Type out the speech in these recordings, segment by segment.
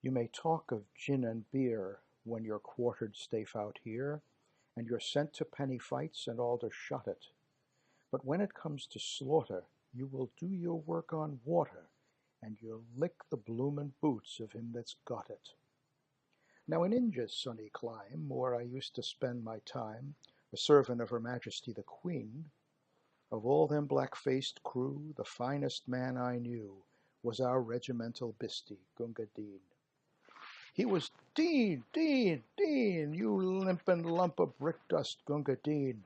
You may talk of gin and beer when you're quartered safe out here, and you're sent to penny fights and Aldershot it. But when it comes to slaughter, you will do your work on water, and you'll lick the bloomin' boots of him that's got it. Now in India's sunny clime, where I used to spend my time, a servant of Her Majesty the Queen, of all them black-faced crew, the finest man I knew was our regimental bistie, Gunga Din. He was Dean, Dean, Dean, you limpin' lump of brick dust, Gunga Din.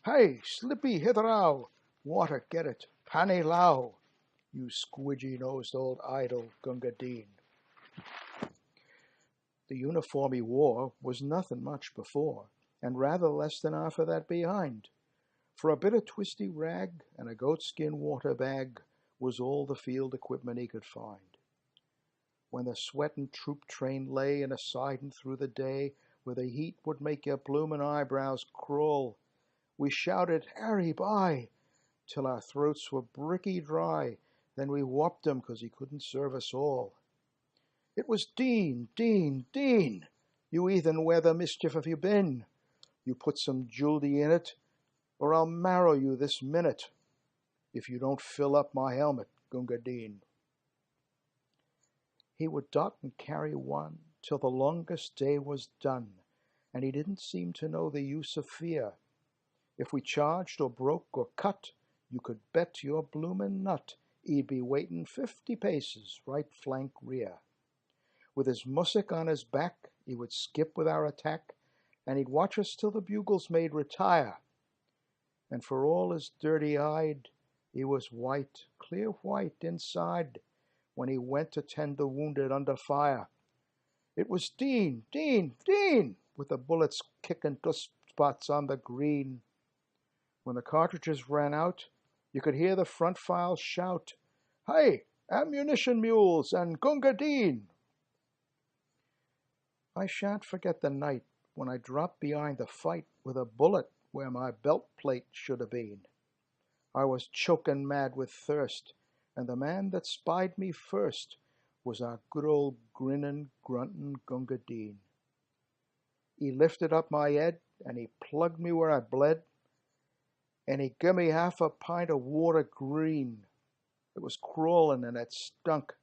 Hey, Slippy, hitherao, water, get it, Panny Lao, you squidgy-nosed old idol, Gunga Din. The uniform he wore was nothing much before, and rather less than half of that behind. For a bit of twisty rag and a goatskin water bag was all the field equipment he could find. When the sweatin' troop train lay in a sidin' through the day, where the heat would make your bloomin' eyebrows crawl, we shouted, "Harry, by!" till our throats were bricky dry. Then we whopped him 'cause he couldn't serve us all. It was Dean, Dean, Dean! You heathen, where the mischief have you been? You put some juldy in it, or I'll marrow you this minute, if you don't fill up my helmet, Gunga Din. He would dot and carry one till the longest day was done, and he didn't seem to know the use of fear. If we charged or broke or cut, you could bet your bloomin' nut he'd be waitin' 50 paces, right flank rear. With his mussick on his back, he would skip with our attack, and he'd watch us till the bugles made retire. And for all his dirty-eyed, he was white, clear white inside, when he went to tend the wounded under fire. It was Dean, Dean, Dean, with the bullets kicking dust spots on the green. When the cartridges ran out, you could hear the front files shout, "Hey, ammunition mules and Gunga Din!" I shan't forget the night when I dropped behind the fight with a bullet where my belt plate should have been. I was choking mad with thirst, and the man that spied me first was our good old grinning, grunting Gunga Din. He lifted up my head, and he plugged me where I bled, and he give me half a pint of water green. It was crawling and it stunk,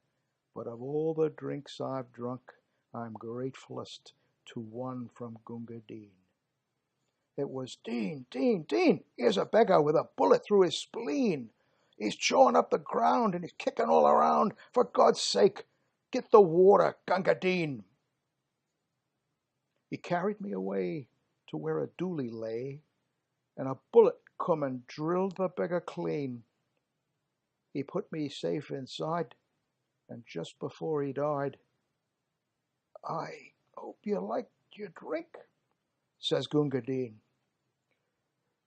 but of all the drinks I've drunk, I'm gratefulest to one from Gunga Din. It was Dean, Dean, Dean, here's a beggar with a bullet through his spleen. He's chawing up the ground and he's kicking all around. For God's sake, get the water, Gunga Din. He carried me away to where a dooley lay, and a bullet come and drilled the beggar clean. He put me safe inside, and just before he died, "I hope you liked your drink," says Gunga Din.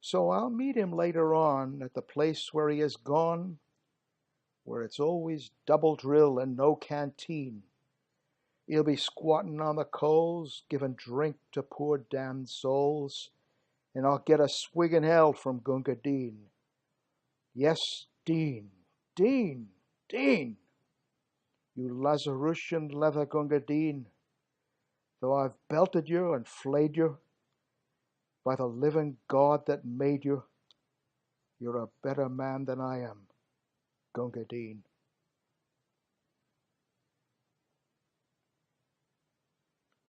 So I'll meet him later on at the place where he is gone, where it's always double drill and no canteen. He'll be squatting on the coals, giving drink to poor damned souls, and I'll get a swig in hell from Gunga Din. Yes, Dean, Dean, Dean, you Lazarusian leather Gunga Din, though I've belted you and flayed you, by the living God that made you, you're a better man than I am, Gunga Din.